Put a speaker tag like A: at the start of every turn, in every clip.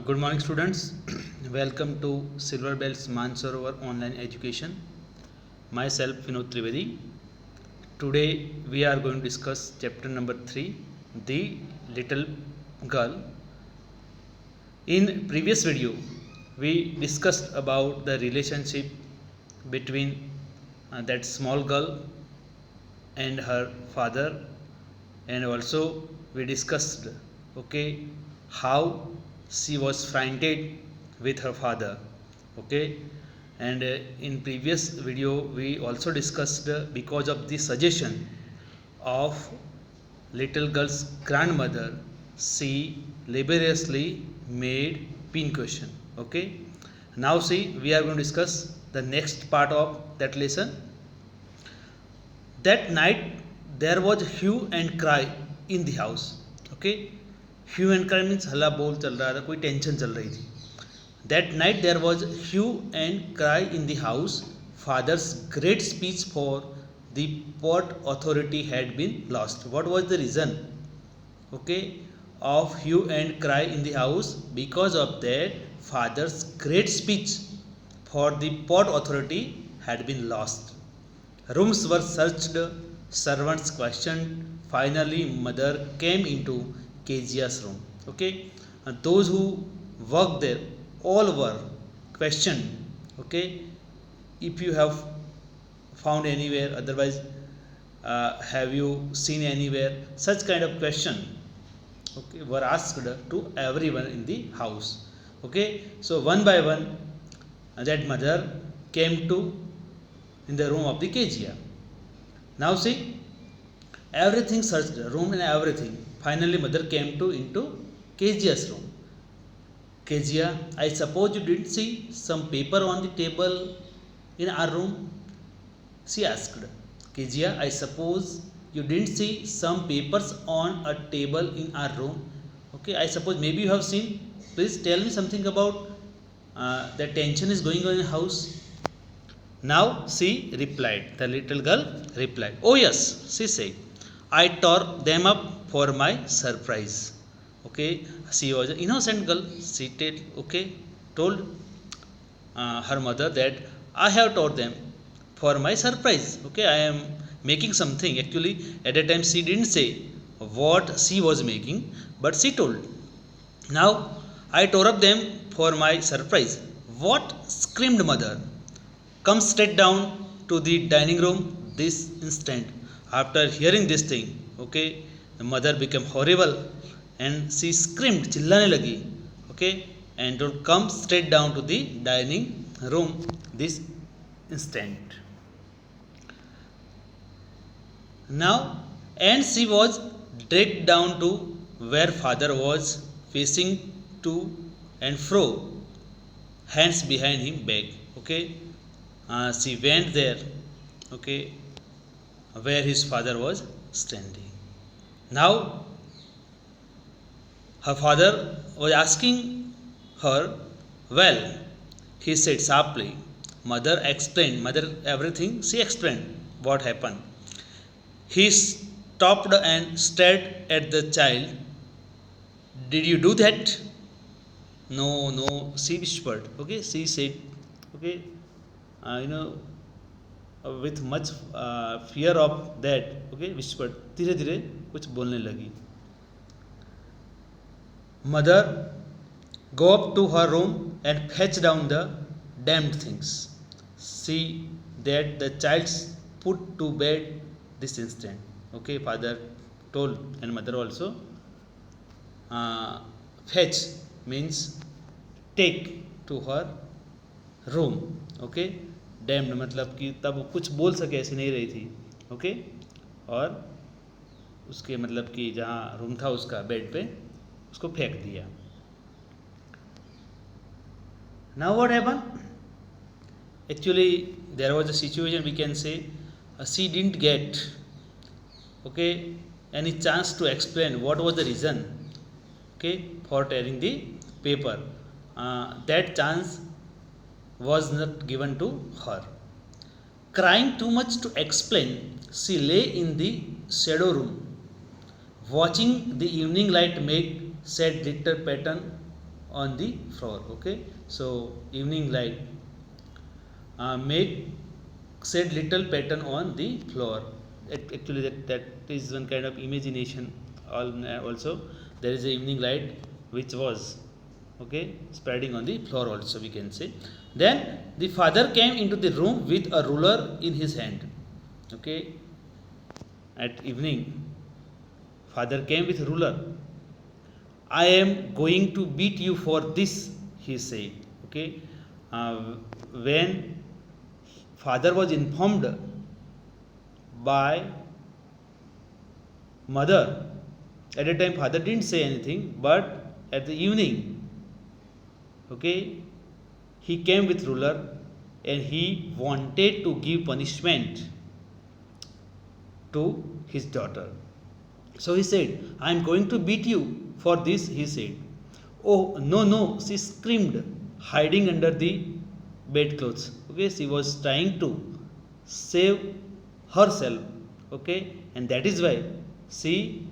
A: Good morning, students. Welcome to Silver Bells Mansarovar Online Education. Myself, Vinod Trivedi. Today, we are going to discuss chapter number 3, The Little Girl. In previous video, we discussed about the relationship between that small girl and her father, and also we discussed how she was frightened with her father. And in previous video we also discussed because of the suggestion of little girl's grandmother, she laboriously made pin question. Now see, we are going to discuss the next part of that lesson. That night there was hue and cry in the house. Hue and cry means हल्ला बोल चल रहा था, कोई tension चल रही थी. That night there was hue and cry in the house. Father's great speech for the port authority had been lost. What was the reason of hue and cry in the house? Because of that, father's great speech for the port authority had been lost. Rooms were searched, servants questioned. Finally, mother came into Kezia's room. And those who worked there all were questioned. If you have found anywhere, otherwise, have you seen anywhere, such kind of question were asked to everyone in the house. So one by one, that mother came to in the room of the Kezia. Now see, everything searched, room and everything. Finally, mother came into Kezia's room. Kezia, I suppose you didn't see some paper on the table in our room? She asked. Kezia, I suppose you didn't see some papers on a table in our room? I suppose maybe you have seen. Please tell me something about the tension is going on in the house. Now she replied, the little girl replied, oh yes, she said, I tore them up for my surprise. She was an innocent girl. She told her mother that I have tore them for my surprise. I am making something. Actually, at that time she didn't say what she was making, but she told, now I tore up them for my surprise. What? Screamed mother. Come straight down to the dining room this instant. After hearing this thing, the mother became horrible and she screamed, chillane lagi. And to come straight down to the dining room this instant. Now, and she was dragged down to where father was, facing to and fro, hands behind him back. She went there, where his father was standing. Now, her father was asking her, well, he said sharply. Mother explained, everything, she explained what happened. He stopped and stared at the child. Did you do that? No, she whispered. She said, with much fear of that, whispered, धीरे धीरे कुछ बोलने लगी. Mother, go up to her room and fetch down the damned things. See that the child's put to bed this instant. Father told, and mother also. Fetch means take to her room. Damned मतलब कि तब कुछ बोल सके ऐसी नहीं रही थी. और उसके मतलब कि जहाँ रूम था उसका बेड पे उसको फेंक दिया. Now what happened? Actually there was a situation, we can say she didn't get any chance to explain what was the reason for tearing the paper. That chance was not given to her. Crying too much to explain, she lay in the shadow room, watching the evening light make sad glitter pattern on the floor. Okay, so evening light make said little pattern on the floor. Actually that is one kind of imagination. Also there is a evening light which was, okay, spreading on the floor also, we can say. Then the father came into the room with a ruler in his hand. Okay, at evening father came with a ruler. I am going to beat you for this, he said. Okay, when father was informed by mother, at that time father didn't say anything, but at the evening, okay, he came with ruler and he wanted to give punishment to his daughter. So he said, I am going to beat you for this, he said. Oh, no, no, she screamed, hiding under the bedclothes. Okay, she was trying to save herself. Okay, and that is why she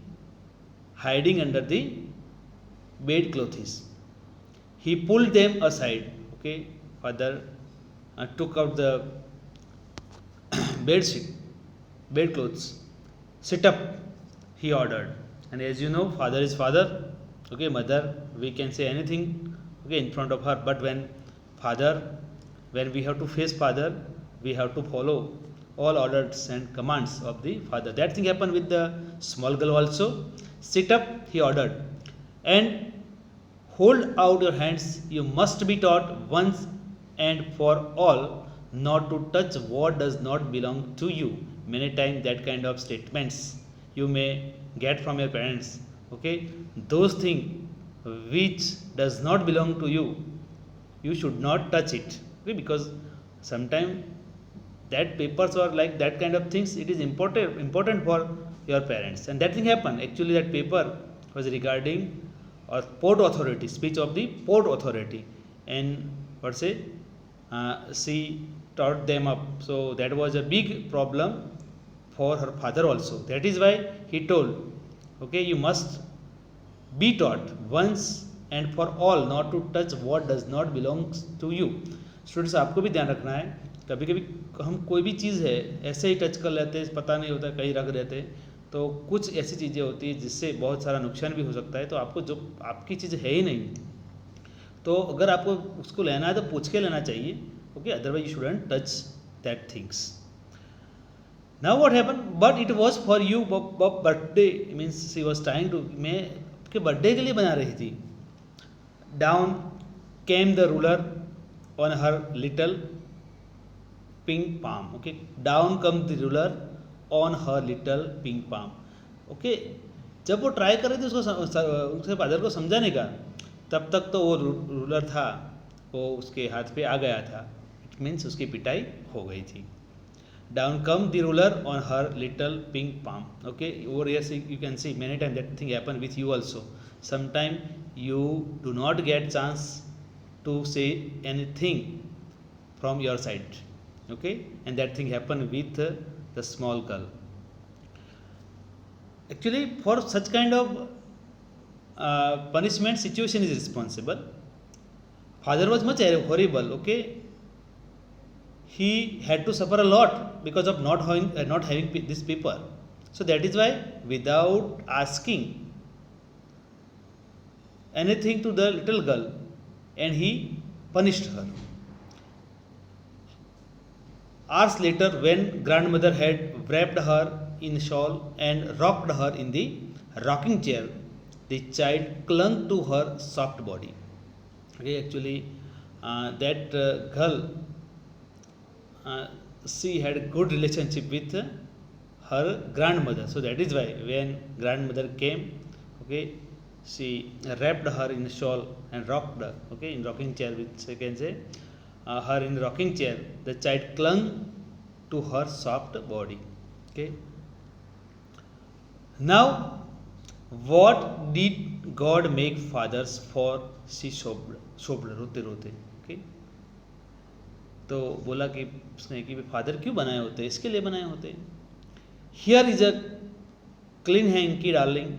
A: hiding under the bedclothes. He pulled them aside. Okay, father took out the bed sheet, bedclothes. Sit up, he ordered. And as you know, father is father. Okay, mother, we can say anything, okay, in front of her, but when we have to face father, we have to follow all orders and commands of the father. That thing happened with the small girl also. Sit up, he ordered, and hold out your hands. You must be taught once and for all not to touch what does not belong to you. Many times that kind of statements you may get from your parents. Okay, those things which does not belong to you, you should not touch it. Okay, because sometimes that papers or like that kind of things, it is important for your parents. And that thing happened. Actually that paper was regarding or port authority, speech of the port authority, and what say she taught them up. So that was a big problem for her father also. That is why he told, okay, you must be taught once and for all not to touch what does not belongs to you. Students, आपको भी ध्यान रखना है, कभी कभी हम कोई भी चीज़ है ऐसे ही टच कर लेते हैं, पता नहीं होता, कहीं रख देते हैं, तो कुछ ऐसी चीज़ें होती है जिससे बहुत सारा नुकसान भी हो सकता है. तो आपको जो आपकी चीज़ है ही नहीं, तो अगर आपको उसको लेना है तो पूछ के लेना चाहिए. Okay, otherwise you shouldn't touch that things. Now what happened? But it was for you birthday. Means she was trying to, मैं के बर्थडे के लिए बना रही थी. Down came the ruler on her little pink palm. Okay, down comes the ruler on her little pink palm. Okay, जब वो try कर रही थी उसके फादर को समझाने का, तब तक तो वो रूलर था वो उसके हाथ पे आ गया था. इट मीन्स उसकी पिटाई हो गई थी. Down come the ruler on her little pink palm. Okay, over here you can see many times that thing happen with you also. Sometime you do not get chance to say anything from your side. Okay, and that thing happen with the small girl. Actually for such kind of punishment situation is responsible. Father was much horrible. Okay, he had to suffer a lot because of not having this paper. So that is why without asking anything to the little girl, and he punished her. Hours later, when grandmother had wrapped her in shawl and rocked her in the rocking chair, the child clung to her soft body. Okay, actually that girl, she had a good relationship with her grandmother. So that is why when grandmother came, okay, she wrapped her in a shawl and rocked her, okay, in rocking chair, which I can say her in rocking chair. The child clung to her soft body. Okay. Now what did God make fathers for? She sobbed रोते रोते. Okay. तो बोला कि उसने कि father क्यों बनाए होते हैं, इसके लिए बनाए होते हैं. Here is a clean hanky darling,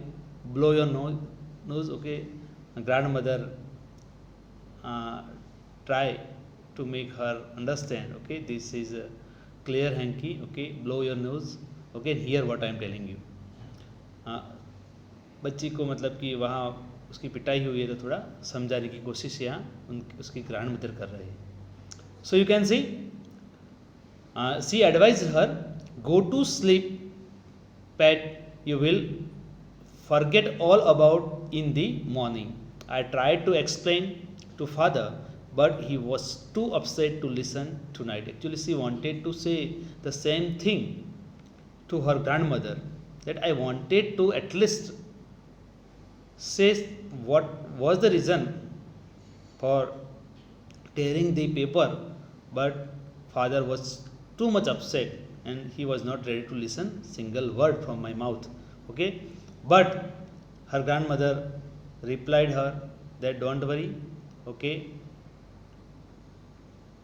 A: blow your nose. Okay, grand mother try to make her understand. Okay, this is a clear hanky. Okay, blow your nose. Okay, and hear what I am telling you. बच्ची को मतलब कि वहाँ उसकी पिटाई हुई है तो थोड़ा समझाने की कोशिश यहाँ उसकी ग्रैंड मदर कर रही है. So you can see she advise her, go to sleep pat, you will forget all about in the morning. I tried to explain to father, but he was too upset to listen tonight. Actually, she wanted to say the same thing to her grandmother, that I wanted to at least say what was the reason for tearing the paper, but father was too much upset and he was not ready to listen single word from my mouth. Okay, but her grandmother replied her that don't worry. Okay,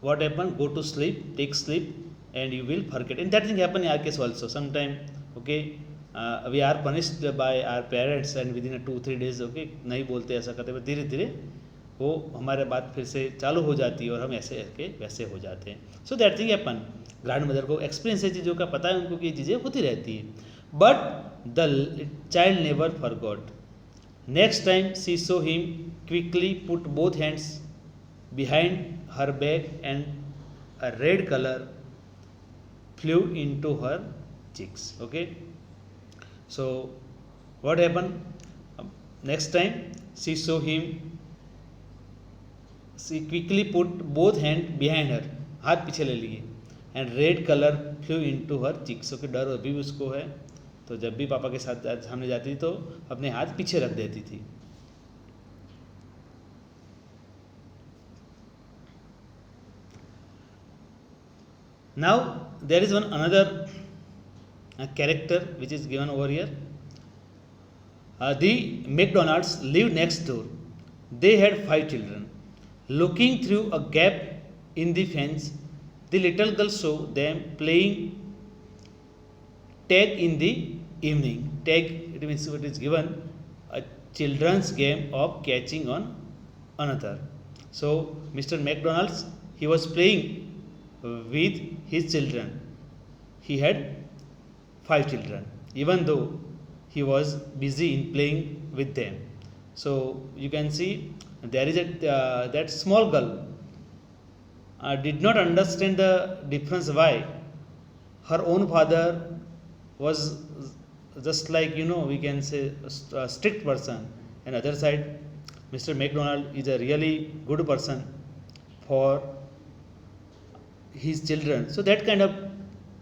A: what happened, go to sleep, take sleep and you will forget. And that thing happened in our case also sometime. Okay, we are punished by our parents and within a 2-3 days okay नहीं बोलते ऐसा करते, पर धीरे धीरे वो हमारे बात फिर से चालू हो जाती है और हम ऐसे के वैसे हो जाते हैं. So that thing happen. Grand mother को एक्सपीरियंस है चीज़ों का, पता है उनको कि ये चीज़ें होती रहती है. But the child never forgot. Next time she saw him quickly put both hands behind her back and a red color flew into her cheeks. Okay, so what happened next time? She saw him, she quickly put both hands behind her, हाथ पीछे ले लिए, and red color flew into her cheeks. Okay, डर अभी भी उसको है, तो जब भी पापा के साथ सामने जाती थी तो अपने हाथ पीछे रख देती थी. Now there is one another character which is given over here. The McDonalds lived next door. They had 5 children. Looking through a gap in the fence, the little girl saw them playing tag in the evening. Tag, it means what is given, a children's game of catching on another. So Mr. McDonald's, he was playing with his children. He had 5 children, even though he was busy in playing with them. So you can see there is that small girl did not understand the difference why her own father was just like, you know, we can say a strict person, and other side Mr. McDonald is a really good person for his children. So that kind of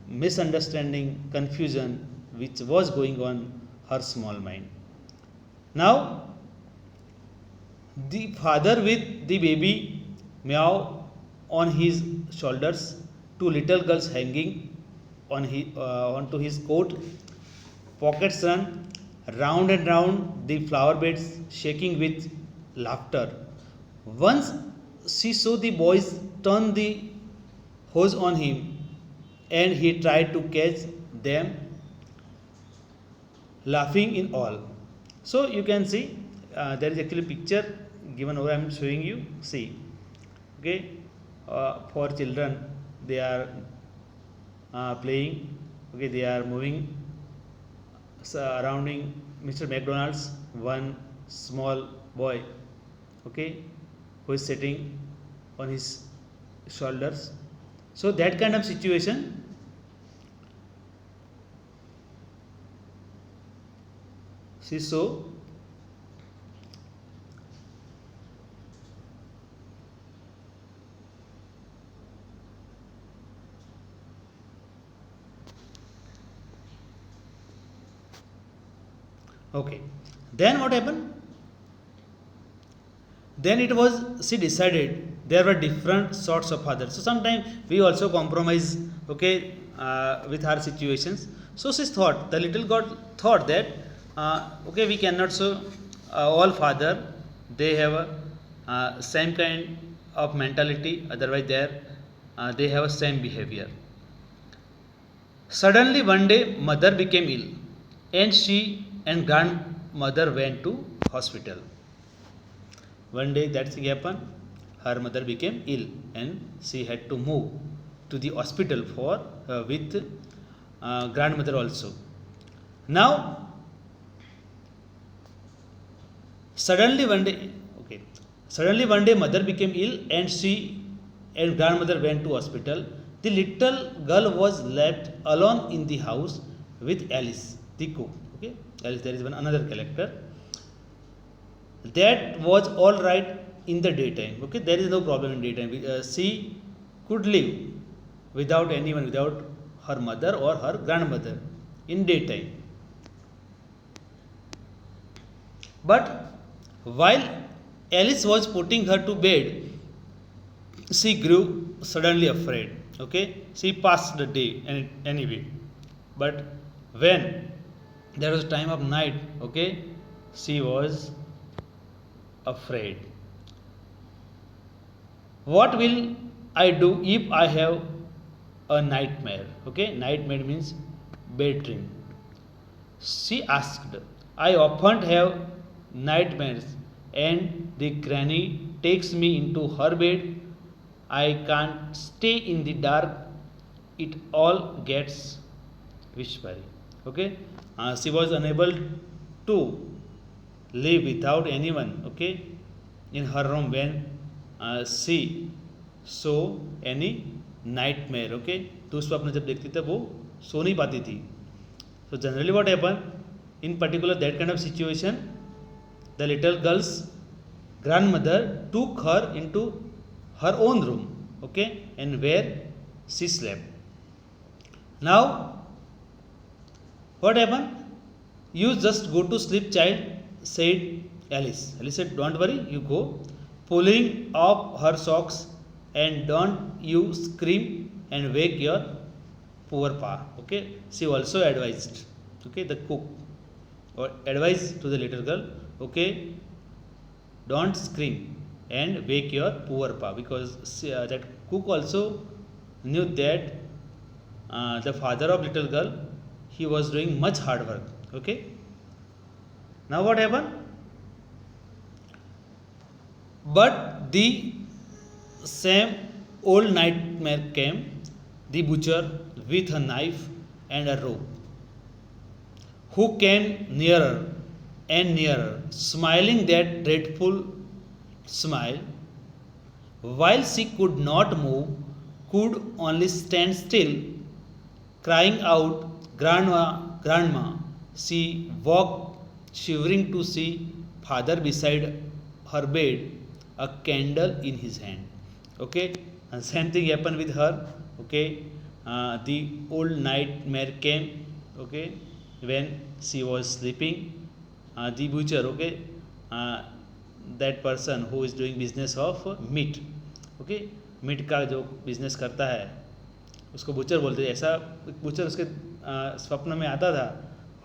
A: misunderstanding, confusion which was going on her small mind. Now the father with the baby meow on his shoulders, 2 little girls hanging on onto his coat, pockets run round and round the flower beds, shaking with laughter. Once she saw the boys turn the hose on him and he tried to catch them, laughing in all. So you can see there is actually picture given over, I am showing you. See, okay, for children they are playing. Okay, they are moving surrounding Mr. McDonald's, one small boy, okay, who is sitting on his shoulders. So that kind of situation she saw. Okay, then what happened? Then it was, she decided there were different sorts of fathers. So sometimes we also compromise, okay, with our situations. So she thought, the little girl thought that okay, we cannot show all father they have a same kind of mentality, otherwise they have a same behavior. Suddenly one day mother became ill and she and grandmother went to hospital. One day that thing happened, her mother became ill and she had to move to the hospital for with grandmother also. Now, suddenly one day, okay, suddenly one day mother became ill and she and grandmother went to hospital. The little girl was left alone in the house with Alice, the cook. Okay, Alice, there is one another character. That was all right in the daytime. Okay, there is no problem in daytime. She could live without anyone, without her mother or her grandmother in daytime. But while Alice was putting her to bed, she grew suddenly afraid. Okay, she passed the day anyway. But when there was time of night, okay, she was afraid. What will I do if I have a nightmare? Okay, nightmare means bad dream. She asked. I often have nightmares, and the granny takes me into her bed. I can't stay in the dark. It all gets whispery. Okay, she was unable to live without anyone. Okay, in her room when she saw any nightmare. Okay, दुष्स्वप्न जब देखती थी वो सो नहीं पाती थी. So generally what happened in particular that kind of situation, the little girl's grandmother took her into her own room, okay, and where she slept. Now what happened? You just go to sleep, child, said Alice. Alice said, don't worry, you go. Pulling off her socks, and don't you scream and wake your poor pa. Okay, she also advised. Okay, the cook or advised to the little girl. Okay, don't scream and wake your poor pa, because that cook also knew that the father of little girl, he was doing much hard work. Okay, now what happened? But the same old nightmare came. The butcher with a knife and a rope, who came nearer and nearer, smiling that dreadful smile, while she could not move, could only stand still, crying out, Grandma, Grandma. She walked shivering to see father beside her bed, a candle in his hand. Okay, and same thing happened with her. Okay, the old nightmare came. Okay, when she was sleeping, the butcher. Okay, that person who is doing business of meat. Okay, meat का जो business करता है उसको butcher बोलते हैं. ऐसा butcher उसके स्वप्न में आता था,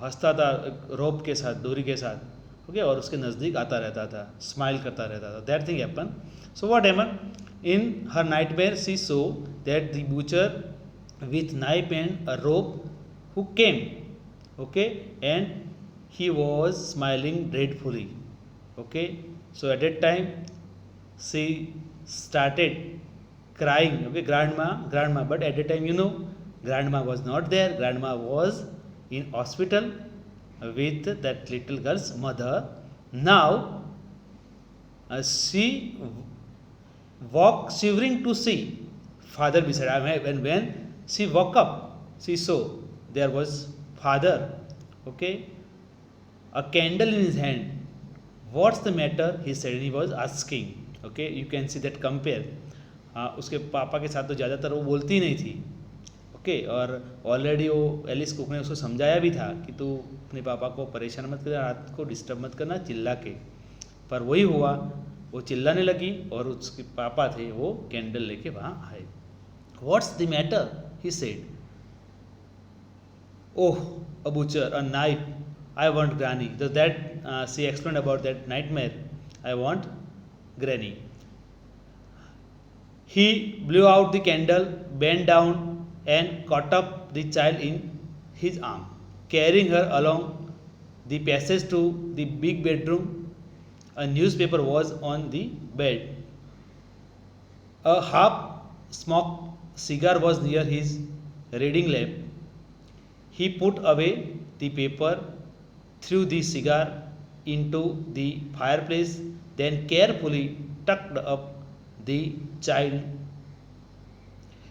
A: हंसता था रोप के साथ, डोरी के साथ. ओके, और उसके नज़दीक आता रहता था, स्माइल करता रहता था. That thing happen. So what happen in her nightmare? She saw that the butcher with knife and a rope who came. Okay, and he was smiling dreadfully. Okay, so at that time she started crying. Okay, grandma, grandma. But at that time, grandma was not there. Grandma was in hospital with that little girl's mother. Now she walked shivering to see father beside her. When she woke up, she saw there was father. Okay, a candle in his hand. What's the matter? He said. He was asking. Okay, you can see that compare. उसके पापा के साथ तो ज़्यादातर वो बोलती नहीं थी. ओके, और ऑलरेडी वो एलिस कुक ने उसको समझाया भी था कि तू अपने पापा को परेशान मत कर, रात को डिस्टर्ब मत करना चिल्ला के. पर वही हुआ, वो चिल्लाने लगी और उसके पापा थे वो कैंडल लेके वहाँ आए. What's the matter? He said. Oh, a butcher, a knife. I want granny. So that she explained about that nightmare. I want granny. He blew out the candle, bent down, and caught up the child in his arm, carrying her along the passage to the big bedroom. A newspaper was on the bed. A half-smoked cigar was near his reading lamp. He put away the paper, threw the cigar into the fireplace, then carefully tucked up the child.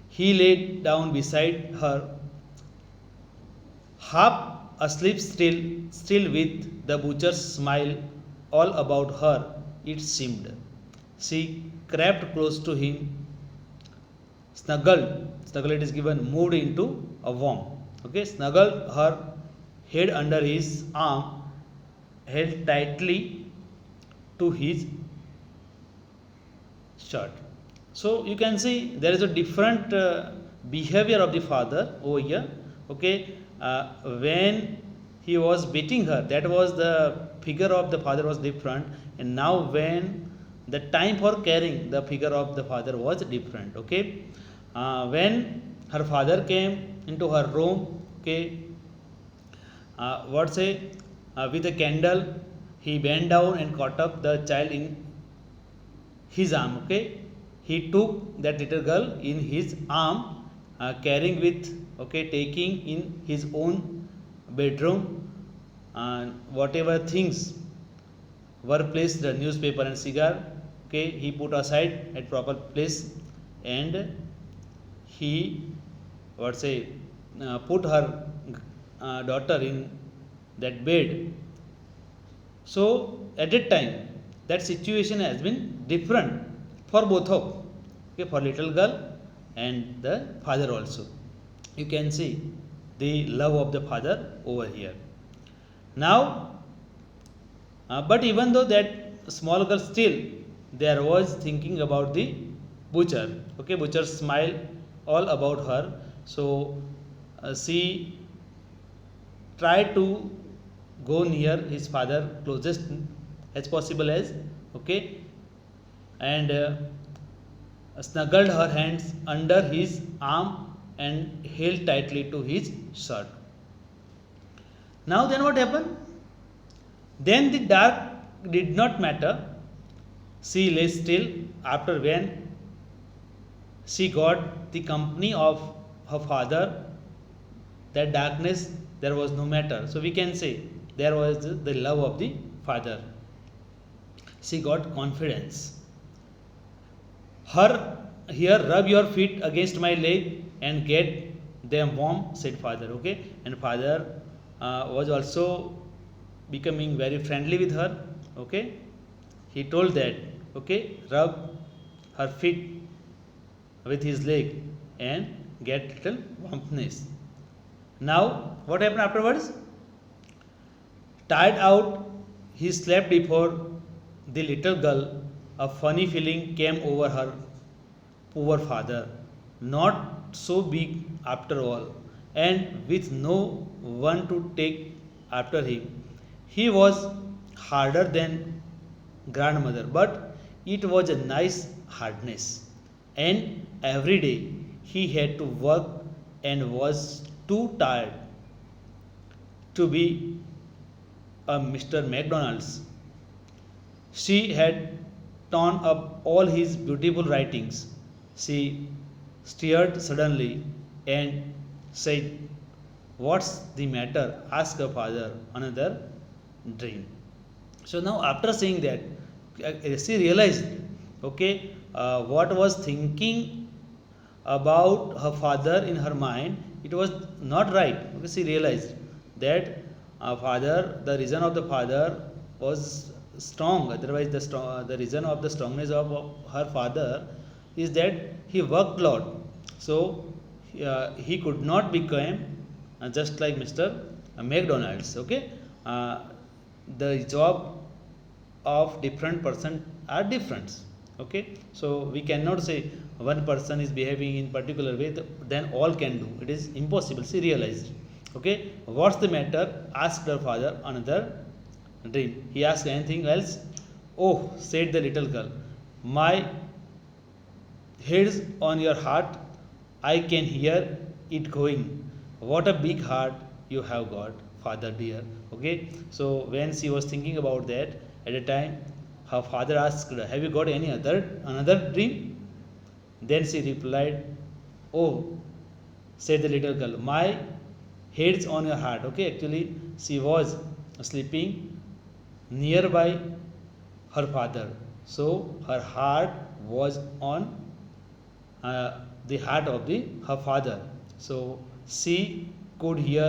A: He lay down beside her, half asleep still with the butcher's smile all about her, it seemed. She crept close to him, snuggled it is given, moved into a warm. Okay, snuggled her head under his arm, held tightly to his shirt. So you can see there is a different behavior of the father over here. Okay, when he was beating her, that was the figure of the father was different, and now when the time for caring, the figure of the father was different. Okay, when her father came into her room, okay, what say, with a candle, he bent down and caught up the child in his arm. Okay, he took that little girl in his arm, carrying with, okay, taking in his own bedroom, and whatever things were placed, the newspaper and cigar, okay, he put aside at proper place, and he, what say, put her daughter in that bed. So at that time, that situation has been different for both of, okay, for little girl and the father also. You can see the love of the father over here. Now, but even though that small girl, still there was thinking about the butcher. Okay, butcher smile all about her. So she tried to go near his father closest as possible as, okay, and snuggled her hands under his arm and held tightly to his shirt. Now then what happened? Then the dark did not matter. She lay still after when she got the company of her father. That darkness, there was no matter. So we can say there was the love of the father. She got confidence. Her here, rub your feet against my leg and get them warm, said father. Okay, and father was also becoming very friendly with her. Okay, he told that, okay, rub her feet with his leg and get little warmthness. Now what happened afterwards? Tired out, he slept before the little girl. A funny feeling came over her poor father, not so big after all, and with no one to take after him. He was harder than grandmother, but it was a nice hardness. And every day he had to work and was too tired to be a Mr. McDonald's. She had torn up all his beautiful writings. She stared suddenly and said, "What's the matter?" asked her father. Another dream. So now, after saying that, she realized, okay, what was thinking about her father in her mind, it was not right. Okay, she realized that the reason of the father was strong. Otherwise, the reason of the strongness of her father is that he worked a lot. So he could not become just like Mr. McDonald's. Okay, the job of different person are different. Okay, so we cannot say one person is behaving in particular way, then all can do. It is impossible. She realized. Okay, what's the matter? Asked her father. Another dream. He asked anything else? Oh, said the little girl, my head's on your heart. I can hear it going. What a big heart you have got, father dear. Okay, so when she was thinking about that, at a time, her father asked her, "Have you got any another dream?" Then she replied, "Oh," said the little girl, "my head's on your heart." Okay, actually, she was sleeping nearby her father, so her heart was on the heart of her father. So she could hear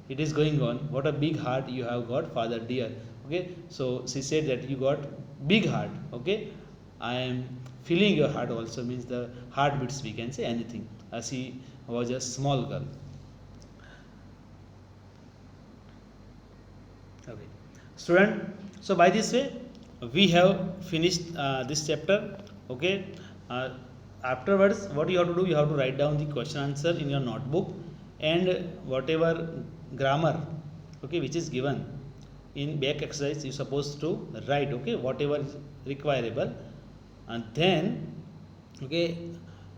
A: it is going on. What a big heart you have got, father dear. Okay, so she said that you got big heart. Okay, I am feeling your heart also, means the heartbeats, we can say anything. She was a small girl. Okay, student. So by this way, we have finished this chapter. Okay. Uh, Afterwards, what you have to do, you have to write down the question answer in your notebook, and whatever grammar, okay, which is given in back exercise, you supposed to write. Okay, whatever is requirable, and then, okay,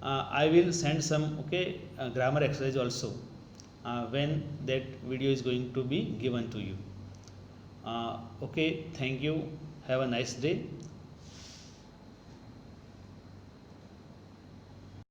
A: I will send some, okay, grammar exercise also when that video is going to be given to you. Okay, thank you. Have a nice day.